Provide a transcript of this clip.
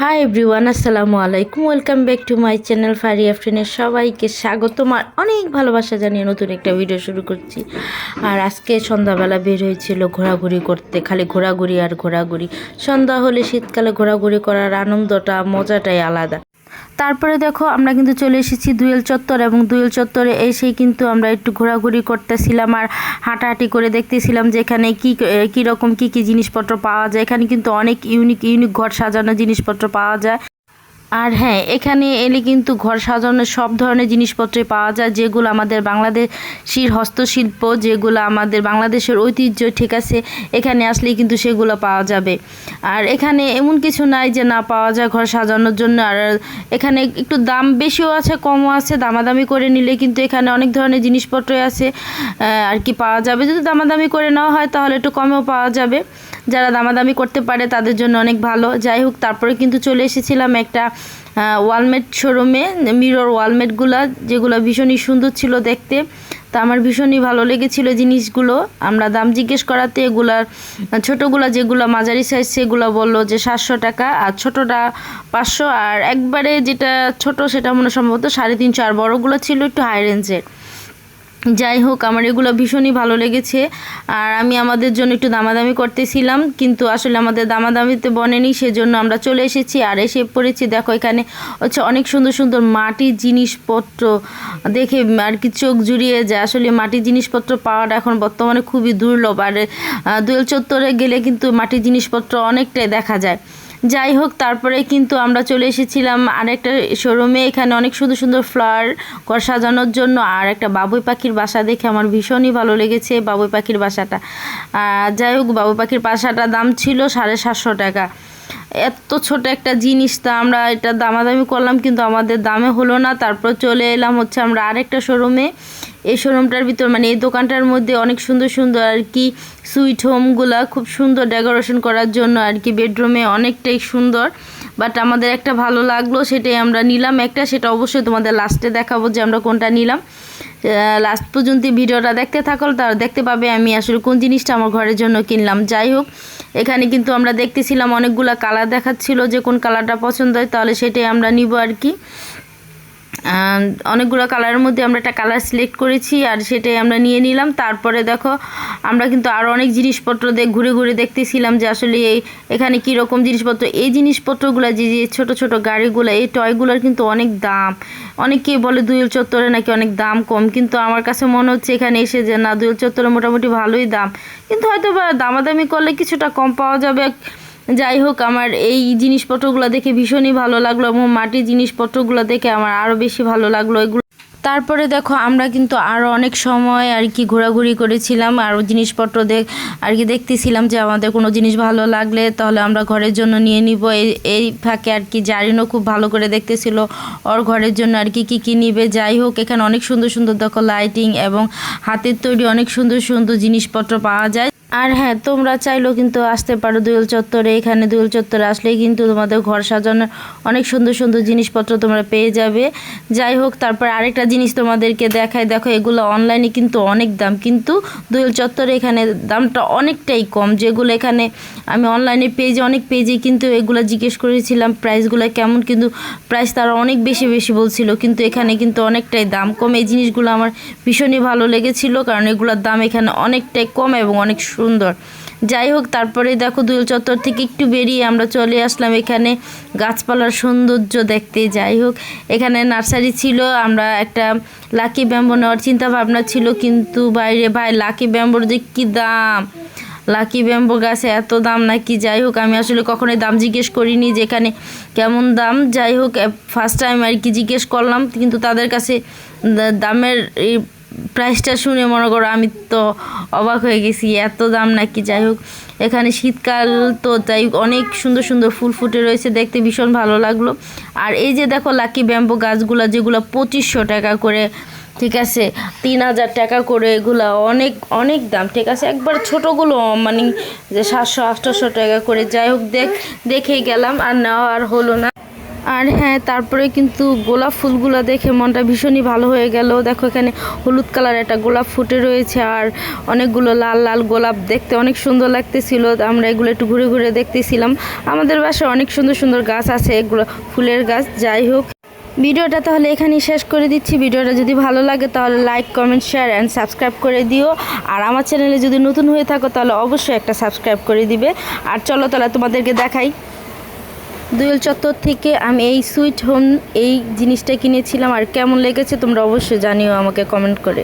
High everyone, আসসালামু আলাইকুম। Welcome back to my channel Fari আফরিনের সবাইকে স্বাগতম আর অনেক ভালোবাসা জানিয়ে নতুন একটা ভিডিও শুরু করছি। আর আজকে সন্ধ্যাবেলা বের হয়েছিল ঘোরাঘুরি করতে, খালি ঘোরাঘুরি আর ঘোরাঘুরি। সন্ধ্যা হলে শীতকালে ঘোরাঘুরি করার আনন্দটা মজাটাই আলাদা। তারপরে দেখো আমরা কিন্তু চলে এসেছি দুয়েল চত্বর, এবং দুয়েল চত্বরে এসেই কিন্তু আমরা একটু ঘোরাঘুরি করতেছিলাম আর হাঁটাহাঁটি করে দেখতেছিলাম যে এখানে কী রকম কী জিনিসপত্র পাওয়া যায়। এখানে কিন্তু অনেক ইউনিক ঘর সাজানো জিনিসপত্র পাওয়া যায়। আর হ্যাঁ, এখানে এলে কিন্তু ঘর সাজানোর সব ধরনের জিনিসপত্রই পাওয়া যায়, যেগুলো আমাদের বাংলাদেশির হস্তশিল্প, যেগুলো আমাদের বাংলাদেশের ঐতিহ্য। ঠিক আছে, এখানে আসলেই কিন্তু সেগুলো পাওয়া যাবে। আর এখানে এমন কিছু নাই যে না পাওয়া যায় ঘর সাজানোর জন্য। আর এখানে একটু দাম বেশিও আছে, কমও আছে। দামাদামি করে নিলে কিন্তু এখানে অনেক ধরনের জিনিসপত্রই আছে আর কি পাওয়া যাবে। যদি দামাদামি করে নেওয়া হয় তাহলে একটু কমেও পাওয়া যাবে। যারা দামাদামি করতে পারে তাদের জন্য অনেক ভালো। যাই হোক, তারপরে কিন্তু চলে এসেছিলাম একটা ওয়ালমেট শোরুমে, মিরর ওয়ালমেটগুলো, যেগুলো ভীষণই সুন্দর ছিল দেখতে। তা আমার ভীষণই ভালো লেগেছিলো জিনিসগুলো। আমরা দাম জিজ্ঞেস করাতে এগুলার ছোটোগুলো, যেগুলো মাঝারি সাইজ, সেগুলো বললো যে 700 টাকা, আর ছোটোটা 500, আর একবারে যেটা ছোট সেটা মনে সম্ভবত 350, আর বড়োগুলো ছিল একটু হাই রেঞ্জের। যাই হোক, আমার এগুলো ভীষণই ভালো লেগেছে। আর আমি আমাদের জন্য একটু দামাদামি করতেছিলাম, কিন্তু আসলে আমাদের দামাদামিতে বনেনি, সেজন্য আমরা চলে এসেছি। আর এসে পড়েছি, দেখো এখানে হচ্ছে অনেক সুন্দর সুন্দর মাটির জিনিসপত্র দেখে আর কি চোখ জুড়িয়ে যায়। আসলে মাটির জিনিসপত্র পাওয়াটা এখন বর্তমানে খুবই দুর্লভ। আর দুয়েল চত্বরে গেলে কিন্তু মাটির জিনিসপত্র অনেকটাই দেখা যায়। যাই হোক, তারপরে কিন্তু আমরা চলে এসেছিলাম আরেকটা শোরুমে। এখানে অনেক সুন্দর সুন্দর ফ্লাওয়ার ঘর সাজানোর জন্য। আর একটা বাবুই পাখির বাসা দেখে আমার ভীষণই ভালো লেগেছে বাবুই পাখির বাসাটা। যাই হোক, বাবুই পাখির বাসাটার দাম ছিল 750 টাকা। এত ছোট একটা জিনিস, তা আমরা এটা দামাদামি করলাম কিন্তু আমাদের দামে হলো না। তারপর চলে এলাম হচ্ছে আমরা আরেকটা শোরুমে। এই শোরুমটার ভিতর মানে এই দোকানটার মধ্যে অনেক সুন্দর সুন্দর আর কি সুইট হোমগুলা, খুব সুন্দর ডেকোরেশন করার জন্য আর কি, বেডরুমে অনেকটাই সুন্দর। বাট আমাদের একটা ভালো লাগলো, সেটাই আমরা নিলাম একটা। সেটা অবশ্যই তোমাদের লাস্টে দেখাবো যে আমরা কোনটা নিলাম। লাস্ট পর্যন্ত ভিডিওটা দেখতে থাকো, তার দেখতে পাবে আমি আসলে কোন জিনিসটা আমার ঘরের জন্য কিনলাম। যাই হোক, এখানে কিন্তু আমরা দেখতেছিলাম অনেকগুলো কালার দেখাচ্ছিল, যে কোন কালারটা পছন্দ হয় তাহলে সেটাই আমরা নিব আর কি। অনেকগুলো কালারের মধ্যে আমরা একটা কালার সিলেক্ট করেছি, আর সেটাই আমরা নিয়ে নিলাম। তারপরে দেখো আমরা কিন্তু আরও অনেক জিনিসপত্র ঘুরে ঘুরে দেখতেছিলাম যে আসলে এখানে কীরকম জিনিসপত্র। এই জিনিসপত্রগুলো যে ছোট ছোট গাড়িগুলো, এই টয়গুলোর কিন্তু অনেক দাম। অনেকেই বলে দুয়েল চত্বরে নাকি অনেক দাম কম, কিন্তু আমার কাছে মনে হচ্ছে এখানে এসে যে না, দুয়েল চত্বরে মোটামুটি ভালোই দাম, কিন্তু হয়তো বা দামাদামি করলে কিছুটা কম পাওয়া যাবে। যাই হোক, আমার এই জিনিসপত্রগুলো দেখে ভীষণই ভালো লাগলো, এবং মাটির জিনিসপত্রগুলো দেখে আমার আরও বেশি ভালো লাগলো এগুলো। তারপরে দেখো আমরা কিন্তু আরও অনেক সময় আর কি ঘোরাঘুরি করেছিলাম, আরও জিনিসপত্র আর কি দেখতেছিলাম যে আমাদের কোনো জিনিস ভালো লাগলে তাহলে আমরা ঘরের জন্য নিয়ে নিব। এই ফাঁকে আর কি জারিনও খুব ভালো করে দেখতেছিল ওর ঘরের জন্য আর কি কী কী নিবে। যাই হোক, এখানে অনেক সুন্দর সুন্দর দেখো লাইটিং এবং হাতের তৈরি অনেক সুন্দর সুন্দর জিনিসপত্র পাওয়া যায়। আর হ্যাঁ, তোমরা চাইলেও কিন্তু আসতে পারো দুয়েল চত্বরে। এখানে দুয়েল চত্বরে আসলেই কিন্তু তোমাদের ঘর সাজানোর অনেক সুন্দর সুন্দর জিনিসপত্র তোমরা পেয়ে যাবে। যাই হোক, তারপর আরেকটা জিনিস তোমাদেরকে দেখায়, দেখো এগুলো অনলাইনে কিন্তু অনেক দাম, কিন্তু দুয়েল চত্বরে এখানে দামটা অনেকটাই কম। যেগুলো এখানে আমি অনলাইনে অনেক পেজে কিন্তু এগুলো জিজ্ঞেস করেছিলাম প্রাইসগুলো কেমন, কিন্তু প্রাইস তারা অনেক বেশি বেশি বলছিল, কিন্তু এখানে কিন্তু অনেকটাই দাম কম। এই জিনিসগুলো আমার ভীষণই ভালো লেগেছিলো, কারণ এগুলোর দাম এখানে অনেকটাই কম এবং অনেক সুন্দর। যাই হোক, তারপরে দেখো দুয়েল চত্বর থেকে একটু বেরিয়ে আমরা চলে আসলাম এখানে গাছপালার সৌন্দর্য দেখতে। যাই হোক, এখানে নার্সারি ছিল, আমরা একটা লাকি ব্যাম্বো নেওয়ার চিন্তা ভাবনা ছিল, কিন্তু বাইরে ভাই লাকি ব্যাম্বোর যে কী দাম, লাকি ব্যাম্বো গাছে এত দাম নাকি। যাই হোক, আমি আসলে কখনোই দাম জিজ্ঞেস করিনি যে এখানে কেমন দাম। যাই হোক, ফার্স্ট টাইম আর কি জিজ্ঞেস করলাম, কিন্তু তাদের কাছে দামের এই প্রাইসটা শুনে মনে করো আমি তো অবাক হয়ে গেছি, এত দাম নাকি। যাই হোক, এখানে শীতকাল তো তাই অনেক সুন্দর সুন্দর ফুল ফুটে রয়েছে, দেখতে ভীষণ ভালো লাগলো। আর এই যে দেখো লাকি ব্যাম্বো গাছগুলো, যেগুলো 2500 টাকা করে, ঠিক আছে, 3000 টাকা করে, এগুলো অনেক অনেক দাম। ঠিক আছে, একবার ছোটোগুলো মানে যে 700-800 টাকা করে। যাই হোক, দেখেই গেলাম, আর নেওয়া আর হলো না। আর হ্যাঁ, তারপরে কিন্তু গোলাপ ফুলগুলো দেখে মনটা ভীষণই ভালো হয়ে গেল। দেখো এখানে হলুদ কালার একটা গোলাপ ফুটে রয়েছে আর অনেকগুলো লাল লাল গোলাপ, দেখতে অনেক সুন্দর লাগতেছিল। আমরা এগুলো একটু ঘুরে ঘুরে দেখতেছিলাম। আমাদের বাসায় অনেক সুন্দর সুন্দর গাছ আছে, এগুলো ফুলের গাছ। যাই হোক, ভিডিওটা তাহলে এখানেই শেষ করে দিচ্ছি। ভিডিওটা যদি ভালো লাগে তাহলে like, comment, share and subscribe করে দিও। আর আমার চ্যানেলে যদি নতুন হয়ে থাকো তাহলে অবশ্যই একটা সাবস্ক্রাইব করে দিবে। আর চলো তাহলে তোমাদেরকে দেখাই, দুয়েল চত্বর থেকে আমি এই সুইট হোম এই জিনিসটা কিনেছিলাম। আর কেমন লেগেছে তোমরা অবশ্যই জানিও আমাকে কমেন্ট করে।